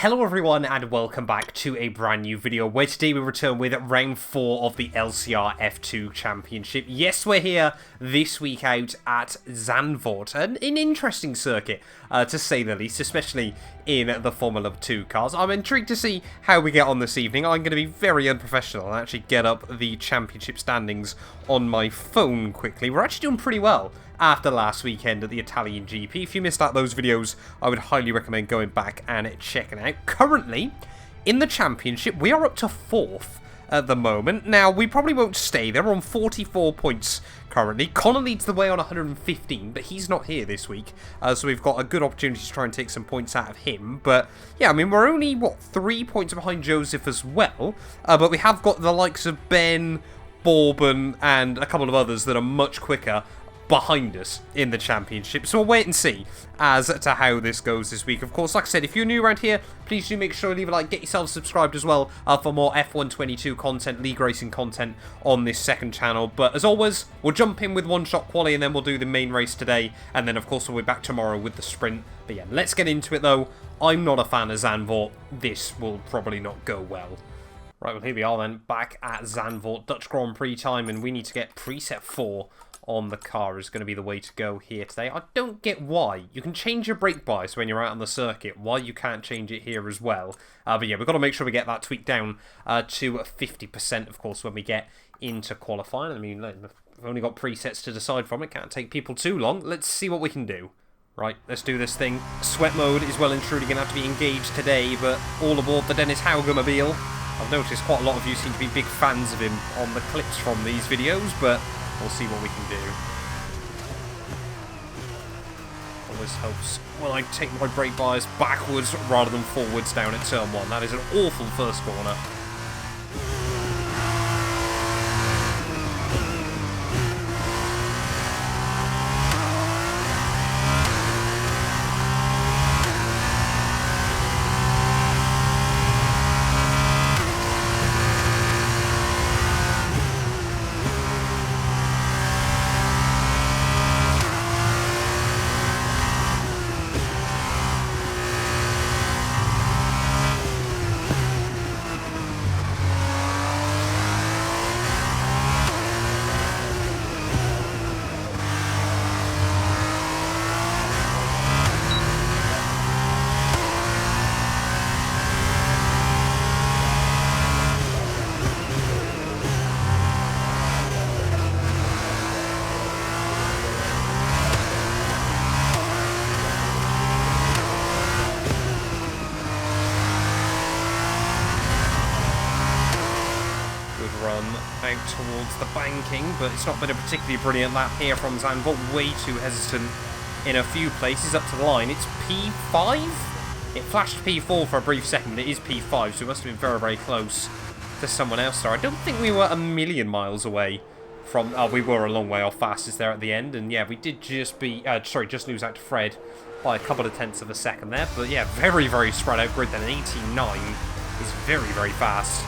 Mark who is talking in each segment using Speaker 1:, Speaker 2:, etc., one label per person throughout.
Speaker 1: Hello everyone and welcome back to a brand new video where today we return with round 4 of the LCR F2 Championship. Yes, we're here this week out at Zandvoort, an interesting circuit to say the least, especially in the Formula 2 cars. I'm intrigued to see how we get on this evening. I'm going to be very unprofessional and actually get up the championship standings on my phone quickly. We're actually doing pretty well after last weekend at the Italian GP. If you missed out those videos, I would highly recommend going back and checking out. Currently, in the championship, we are up to 4th at the moment. Now, we probably won't stay there. We're on 44 points currently. Connor leads the way on 115, but he's not here this week. So we've got a good opportunity to try and take some points out of him. But, yeah, I mean, we're only, 3 points behind Joseph as well. But we have got the likes of Ben, Bourbon, and a couple of others that are much quicker behind us in the championship. So we'll wait and see as to how this goes this week. Of course, like I said, if you're new around here, please do make sure to leave a like, get yourself subscribed as well for more F122 content, league racing content on this second channel. But as always, we'll jump in with one-shot quali and then we'll do the main race today. And then, of course, we'll be back tomorrow with the sprint. But yeah, let's get into it though. I'm not a fan of Zandvoort. This will probably not go well. Right, well, here we are then, back at Zandvoort, Dutch Grand Prix time, and we need to get preset 4 on the car is going to be the way to go here today. I don't get why. You can change your brake bias when you're out on the circuit, why you can't change it here as well. But yeah, we've got to make sure we get that tweaked down to 50%, of course, when we get into qualifying. I mean, we've only got presets to decide from. It can't take people too long. Let's see what we can do. Right, let's do this thing. Sweat mode is well and truly going to have to be engaged today, but all aboard the Dennis Haugermobile. I've noticed quite a lot of you seem to be big fans of him on the clips from these videos, but we'll see what we can do. Always helps when I take my brake bias backwards rather than forwards down at turn 1. That is an awful first corner. Out towards the banking, but it's not been a particularly brilliant lap here from Zandvoort. Way too hesitant in a few places. Up to the line, it's P5? It flashed P4 for a brief second, it is P5, so it must have been very, very close to someone else there. I don't think we were a million miles away from... we were a long way off fastest there at the end, and yeah, we did just just lose out to Fred by a couple of tenths of a second there, but yeah, very, very spread out grid then. An 89 is very, very fast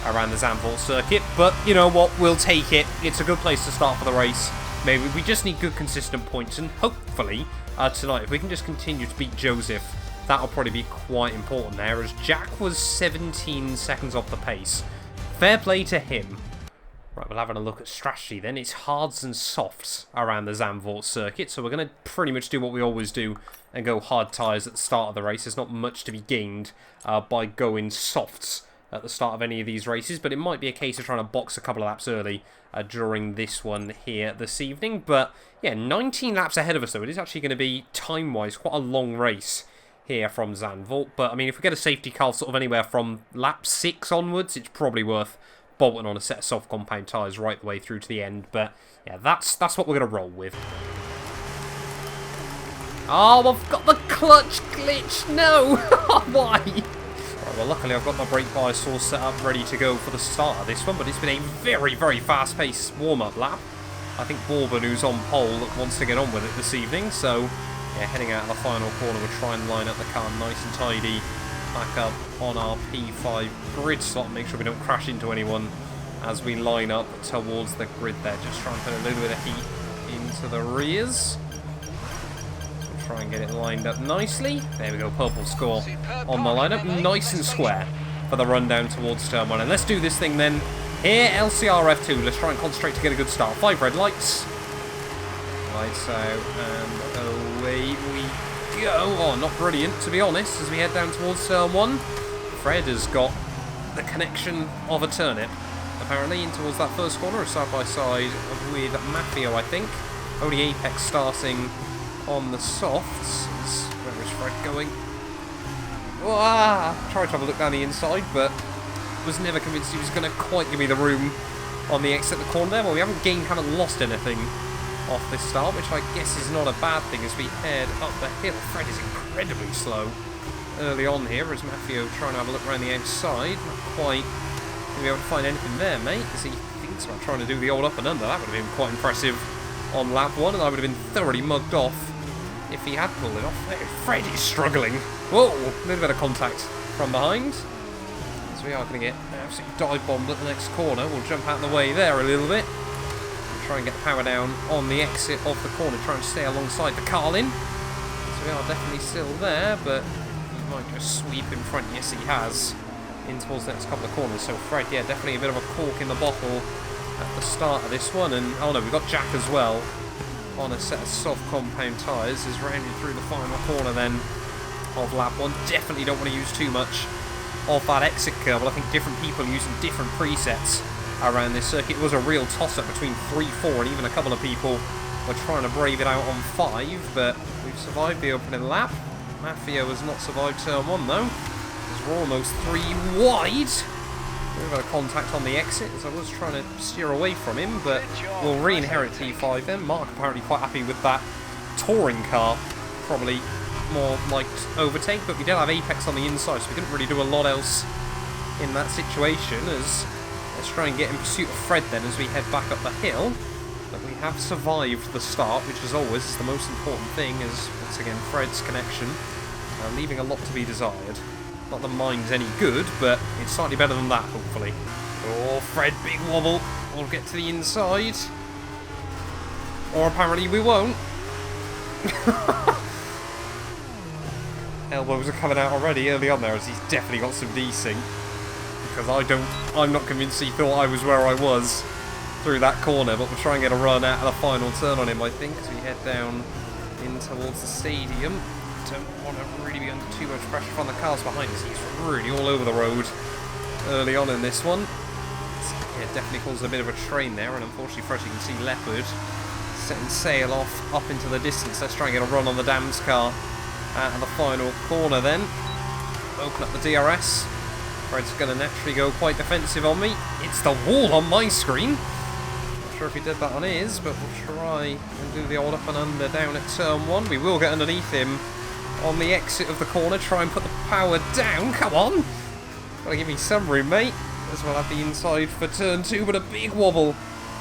Speaker 1: around the Zandvoort circuit, but you know what, we'll take it. It's a good place to start for the race. Maybe we just need good consistent points, and hopefully tonight if we can just continue to beat Joseph, that'll probably be quite important there, as Jack was 17 seconds off the pace. Fair play to him. Right, we're having a look at strategy then. It's hards and softs around the Zandvoort circuit, so we're going to pretty much do what we always do and go hard tyres at the start of the race. There's not much to be gained by going softs at the start of any of these races, but it might be a case of trying to box a couple of laps early during this one here this evening. But yeah, 19 laps ahead of us though. It is actually going to be time-wise quite a long race here from Zandvoort. But I mean, if we get a safety car sort of anywhere from lap 6 onwards, it's probably worth bolting on a set of soft compound tyres right the way through to the end. But yeah, that's what we're going to roll with. Oh, I've got the clutch glitch. No, why? Right, well, luckily I've got my brake bias all set up ready to go for the start of this one, but it's been a very, very fast-paced warm-up lap. I think Bourbon, who's on pole, wants to get on with it this evening, so yeah, heading out of the final corner, we'll try and line up the car nice and tidy back up on our P5 grid slot, make sure we don't crash into anyone as we line up towards the grid there. Just try and put a little bit of heat into the rears. Try and get it lined up nicely. There we go, purple score on the lineup. Nice and square for the run down towards turn 1. And let's do this thing then. Here, LCR F2. Let's try and concentrate to get a good start. 5 red lights. Lights out, and away we go. Oh, not brilliant, to be honest, as we head down towards turn 1. Fred has got the connection of a turnip, apparently, in towards that first corner, side by side with Mafio, I think. Only Apex starting on the softs. Where is Fred going? Tried to have a look down the inside, but was never convinced he was going to quite give me the room on the exit of the corner there. Well, we haven't lost anything off this start, which I guess is not a bad thing as we head up the hill. Fred is incredibly slow early on here, as Mafio trying to have a look around the outside. Not quite going to be able to find anything there, mate, as he thinks about trying to do the old up and under. That would have been quite impressive on lap 1, and I would have been thoroughly mugged off if he had pulled it off. Fred is struggling. Whoa, a little bit of contact from behind. So we are going to get absolutely dive bombed at the next corner. We'll jump out of the way there a little bit. We'll try and get the power down on the exit of the corner, try and stay alongside the Carlin. So we are definitely still there, but he might just sweep in front. Yes, he has, in towards the next couple of corners. So Fred, yeah, definitely a bit of a cork in the bottle at the start of this one. And oh no, we've got Jack as well on a set of soft compound tyres, is rounding through the final corner then of lap 1. Definitely don't want to use too much of that exit curve. Well, I think different people using different presets around this circuit. It was a real toss-up between 3, 4, and even a couple of people were trying to brave it out on 5, but we've survived the opening lap. Mafia has not survived turn 1 though, as we're almost 3 wide. We've got a contact on the exit, as I was trying to steer away from him, but we'll re-inherit T5 then. Mark apparently quite happy with that touring car, probably more liked overtake, but we did have Apex on the inside, so we couldn't really do a lot else in that situation. As let's try and get in pursuit of Fred then as we head back up the hill. But we have survived the start, which as always is the most important thing, as once again Fred's connection leaving a lot to be desired. Not that mine's any good, but it's slightly better than that, hopefully. Oh, Fred, big wobble. We'll get to the inside. Or apparently we won't. Elbows are coming out already early on there, as he's definitely got some desync. Because I'm not convinced he thought I was where I was through that corner, but we'll try and get a run out of the final turn on him, I think, as we head down in towards the stadium. Don't want to really be under too much pressure from the cars behind us. He's really all over the road early on in this one. So, yeah, definitely caused a bit of a train there, and unfortunately for us you can see Leopard setting sail off up into the distance. Let's try and get a run on the Dams car out of the final corner then. Open up the DRS. Fred's going to naturally go quite defensive on me. It's the wall on my screen. Not sure if he did that on his, but we'll try and do the old up and under down at turn 1. We will get underneath him on the exit of the corner, try and put the power down. Come on! Gotta give me some room, mate. As well have the inside for turn 2, but a big wobble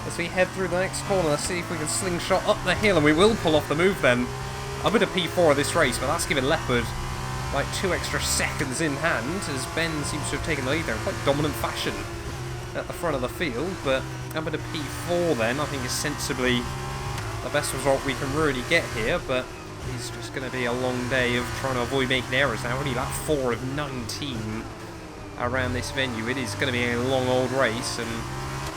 Speaker 1: as we head through the next corner. Let's see if we can slingshot up the hill, and we will pull off the move then. A bit of P4 of this race, but that's given Leopard like 2 extra seconds in hand, as Ben seems to have taken the lead there in quite dominant fashion at the front of the field. But a bit of P4 then, I think, is sensibly the best result we can really get here, but it's just going to be a long day of trying to avoid making errors now. Only lap 4 of 19 around this venue. It is going to be a long old race, and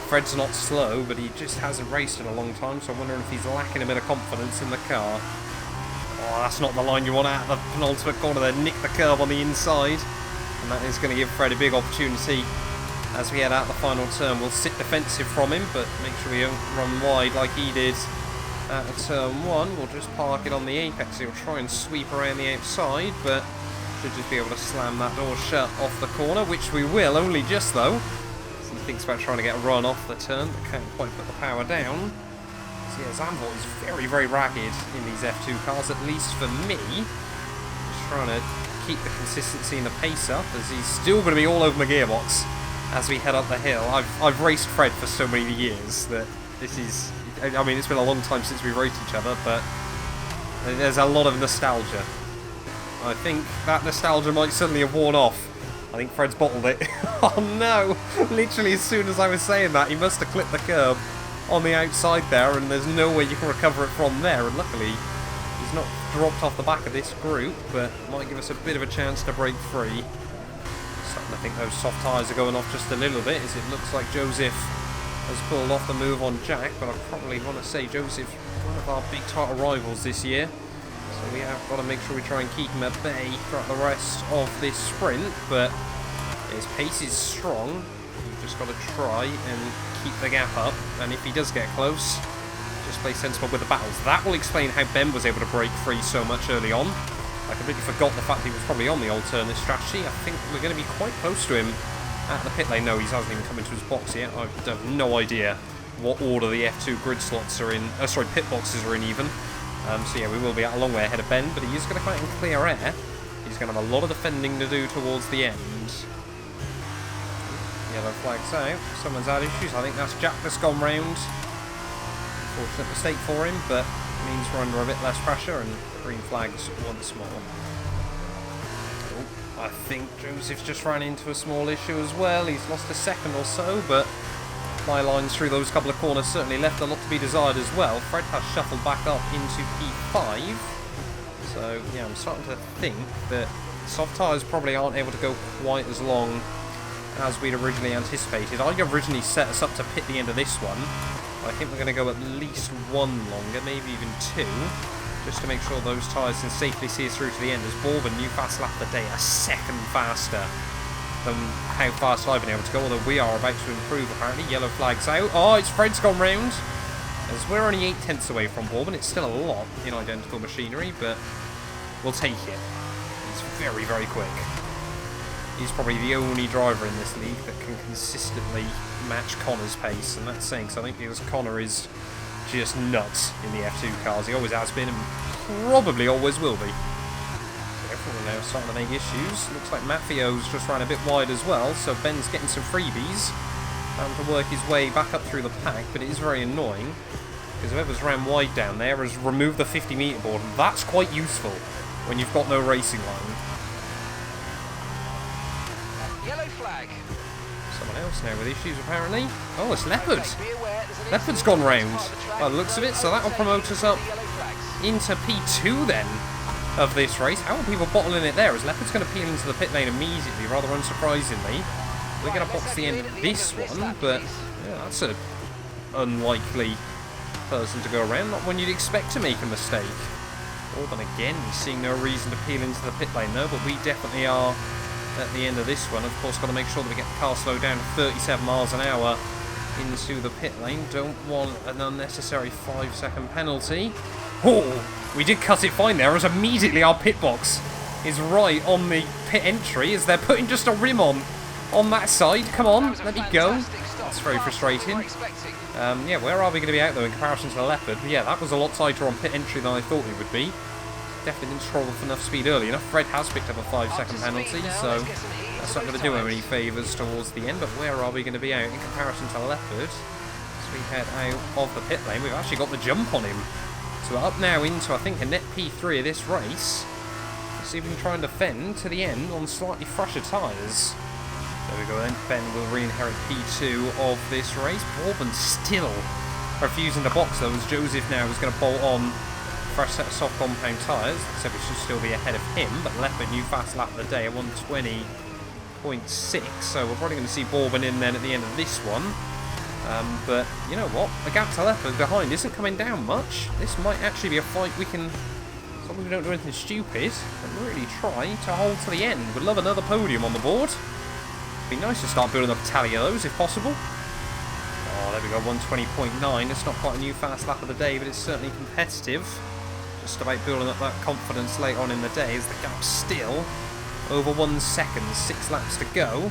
Speaker 1: Fred's not slow, but he just hasn't raced in a long time, so I'm wondering if he's lacking a bit of confidence in the car. Oh, that's not the line you want out of the penultimate corner there. Nick the curve on the inside, and that is going to give Fred a big opportunity as we head out the final turn. We'll sit defensive from him, but make sure we don't run wide like he did at turn 1. We'll just park it on the apex. He'll try and sweep around the outside, but should just be able to slam that door shut off the corner, which we will, only just though. So he thinks about trying to get a run off the turn, but can't quite put the power down. So yeah, Zandvoort is very, very ragged in these F2 cars, at least for me. Just trying to keep the consistency and the pace up, as he's still going to be all over my gearbox as we head up the hill. I've raced Fred for so many years that this is... I mean, it's been a long time since we've raced each other, but there's a lot of nostalgia. I think that nostalgia might suddenly have worn off. I think Fred's bottled it. Oh no! Literally as soon as I was saying that, he must have clipped the curb on the outside there, and there's no way you can recover it from there, and luckily He's not dropped off the back of this group, but might give us a bit of a chance to break free. Starting to think those soft tyres are going off just a little bit, as it looks like Joseph has pulled off the move on Jack, but I probably want to say Joseph, one of our big title rivals this year. So we have got to make sure we try and keep him at bay throughout the rest of this sprint, but his pace is strong. You've just got to try and keep the gap up, and if he does get close, just play sensible with the battles. That will explain how Ben was able to break free so much early on. I completely forgot the fact he was probably on the alternate strategy. I think we're going to be quite close to him at the pit lane. No, he hasn't even come into his box yet. I have no idea what order the F2 grid slots are in. Sorry, pit boxes are in even. So yeah, we will be a long way ahead of Ben, but he is going to come out in clear air. He's going to have a lot of defending to do towards the end. Yellow flag's out. Someone's had issues. I think that's Jack that's gone round. Unfortunate mistake for him, but means we're under a bit less pressure, and green flags once more. Oh, I think Joseph's just ran into a small issue as well. He's lost a second or so, but my lines through those couple of corners certainly left a lot to be desired as well. Fred has shuffled back up into P5. So, yeah, I'm starting to think that soft tyres probably aren't able to go quite as long as we'd originally anticipated. I originally set us up to pit the end of this one. I think we're going to go at least one longer, maybe even two, just to make sure those tyres can safely see us through to the end, as Bourbon, new fast lap of the day, a second faster than how fast I've been able to go, although we are about to improve apparently. Yellow flag's out. Oh, it's Fred's gone round. As we're only 8/10 away from Bourbon, it's still a lot in identical machinery, but we'll take it. He's very, very quick. He's probably the only driver in this league that can consistently match Connor's pace, and that's saying something, because Connor is just nuts in the F2 cars. He always has been and probably always will be. Everyone now starting to make issues. Looks like Maffio's just ran a bit wide as well, so Ben's getting some freebies. Having to work his way back up through the pack, but it is very annoying, because whoever's ran wide down there has removed the 50-metre board, and that's quite useful when you've got no racing line.
Speaker 2: Yellow flag.
Speaker 1: Someone else now with issues apparently. Oh, it's Leopard. Leopard's gone round by the looks of it, so that'll promote us up into P2 then of this race. How are people bottling it there? As Leopard's going to peel into the pit lane immediately, rather unsurprisingly. We're going to box the end of this one, but yeah, that's an unlikely person to go around. Not one you'd expect to make a mistake. Orban again, seeing no reason to peel into the pit lane though, but we definitely are at the end of this one. Of course, got to make sure that we get the car slowed down to 37 miles an hour into the pit lane. Don't want an unnecessary 5-second penalty. Oh, we did cut it fine there, as immediately our pit box is right on the pit entry, as they're putting just a rim on that side. Come on, let me go. That's very frustrating. Yeah, where are we going to be out though in comparison to the Leopard? Yeah, that was a lot tighter on pit entry than I thought it would be. Definitely didn't scroll with enough speed early enough. Fred has picked up a 5-second penalty, so that's not going to do him any favours towards the end. But where are we going to be out in comparison to Leopard? As we head out of the pit lane, we've actually got the jump on him. So we're up now into, I think, a net P3 of this race. Let's see if we can try and defend to the end on slightly fresher tyres. There we go then. Ben will re-inherit P2 of this race. Bourbon still refusing to box though, as Joseph now is going to bolt on fresh set of soft compound tyres, so we should still be ahead of him, but Leopard, new fast lap of the day at 120.6, so we're probably going to see Bourbon in then at the end of this one. But you know what, the gap to Leopard behind isn't coming down much. This might actually be a fight we can, as long as we don't do anything stupid, and really try to hold to the end. Would love another podium on the board. Be nice to start building up a tally of those if possible. Oh, there we go, 120.9. It's not quite a new fast lap of the day, but it's certainly competitive. Just about building up that confidence late on in the day, as the gap's still over 1 second, 6 laps to go.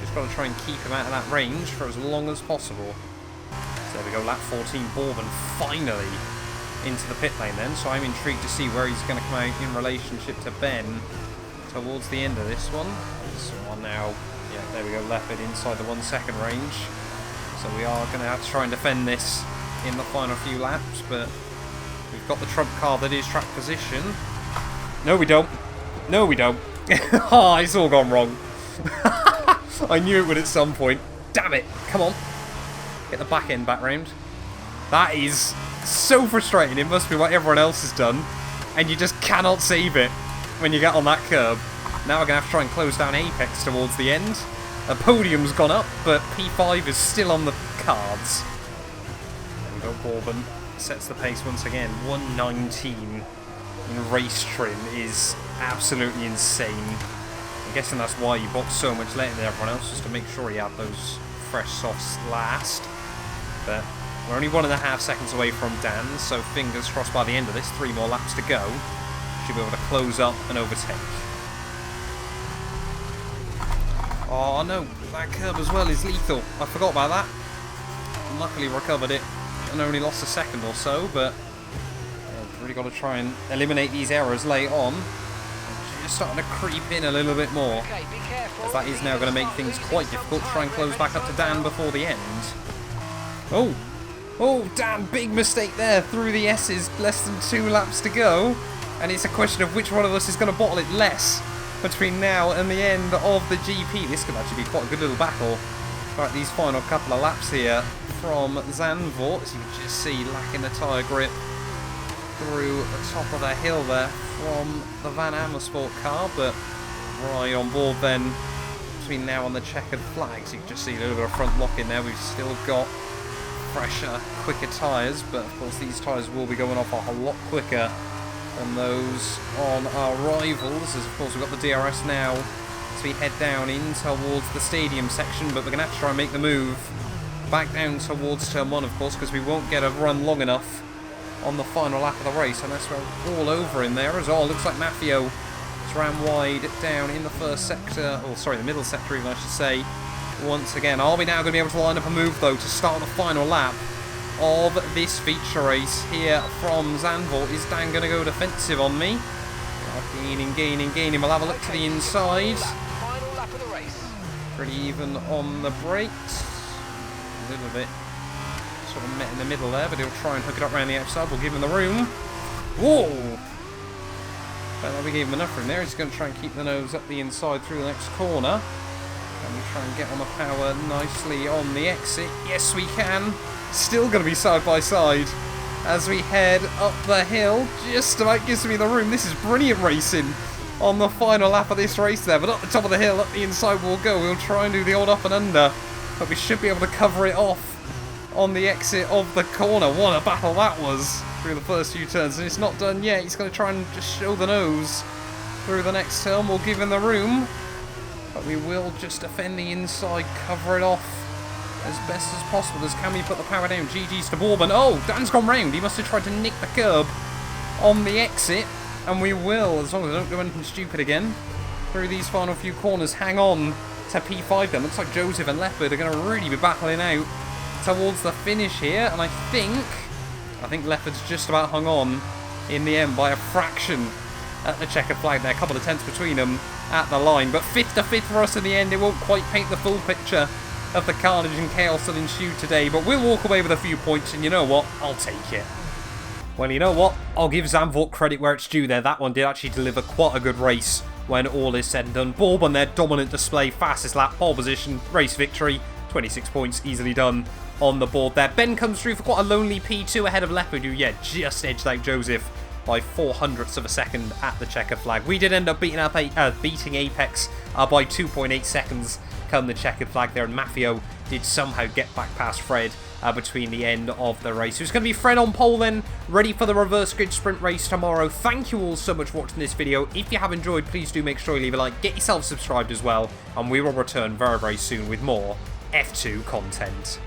Speaker 1: Just got to try and keep him out of that range for as long as possible. So there we go, lap 14, Bourbon finally into the pit lane then, so I'm intrigued to see where he's going to come out in relationship to Ben towards the end of this one. This one now, yeah, there we go, Leopard inside the 1 second range. So we are going to have to try and defend this in the final few laps, but we've got the trump card that is track position. No, we don't. No, we don't. Oh, it's all gone wrong. I knew it would at some point. Damn it. Come on. Get the back end back round. That is so frustrating. It must be what everyone else has done. and you just cannot save it when you get on that curb. Now we're going to have to try and close down Apex towards the end. A podium's gone up, but P5 is still on the cards. There we go, Bourbon sets the pace once again. 119 in race trim is absolutely insane. I'm guessing that's why you boxed so much later than everyone else, just to make sure he had those fresh softs last. But we're only 1.5 seconds away from Dan, so fingers crossed by the end of this, 3 more laps to go. Should be able to close up and overtake. Oh no, that curb as well is lethal. I forgot about that. Luckily recovered it and only lost a second or so, but yeah, really got to try and eliminate these errors late on. Just starting to creep in a little bit more, as that is now going to make things quite difficult to try and close back up to Dan before the end. Oh, Dan, big mistake there through the S's, less than 2 laps to go, and it's a question of which one of us is going to bottle it less between now and the end of the GP. This could actually be quite a good little battle. Right, these final couple of laps here from Zandvoort, as you can just see, lacking the tyre grip through the top of the hill there from the Van Amersfoort car, but right on board then between now and the checkered flags. You can just see a little bit of front lock in there. We've still got fresher, quicker tyres, but of course these tyres will be going off a whole lot quicker than those on our rivals, as of course we've got the DRS now as we head down in towards the stadium section, but we're going to have to try and make the move back down towards turn 1, of course, because we won't get a run long enough on the final lap of the race, unless we're all over in there as well. Looks like Mafio has ran wide down in the first sector, or sorry, the middle sector even I should say, once again. Are we now going to be able to line up a move though to start the final lap of this feature race here from Zandvoort? Is Dan going to go defensive on me? Gaining. We'll have a look to the inside.
Speaker 2: Final lap of the race.
Speaker 1: Pretty even on the brakes. A little bit sort of met in the middle there, but he'll try and hook it up around the outside. We'll give him the room. Whoa! Don't think we gave him enough room there. He's going to try and keep the nose up the inside through the next corner. Can we try and get on the power nicely on the exit? Yes, we can. Still going to be side by side as we head up the hill. Just about gives me the room. This is brilliant racing on the final lap of this race there. But up the top of the hill, up the inside we'll go. We'll try and do the old up and under, but we should be able to cover it off on the exit of the corner. What a battle that was through the first few turns. And it's not done yet. He's going to try and just show the nose through the next turn. We'll give him the room, but we will just defend the inside, cover it off as best as possible. As can we put the power down? GG's to Bourbon. Oh, Dan's gone round. He must have tried to nick the curb on the exit, and we will, as long as I don't do anything stupid again, through these final few corners, hang on to P5 then. Looks like Joseph and Leopard are going to really be battling out towards the finish here, and I think Leopard's just about hung on in the end by a fraction at the checkered flag there. A couple of tenths between them at the line, but 5th to 5th for us in the end. It won't quite paint the full picture of the carnage and chaos that ensued today, but we'll walk away with a few points, and you know what? I'll take it. Well, you know what? I'll give Zandvoort credit where it's due there. That one did actually deliver quite a good race when all is said and done. Bourbon, their dominant display, fastest lap, pole position, race victory, 26 points easily done on the board there. Ben comes through for quite a lonely P2 ahead of Leopard, who, yeah, just edged out Joseph by 0.04 of a second at the checkered flag. We did end up beating Apex by 2.8 seconds come the checkered flag there, and Mafio did somehow get back past Fred between the end of the race. It's going to be Fred on pole then, ready for the reverse grid sprint race tomorrow. Thank you all so much for watching this video. If you have enjoyed, please do make sure you leave a like, get yourself subscribed as well, and we will return very, very soon with more F2 content.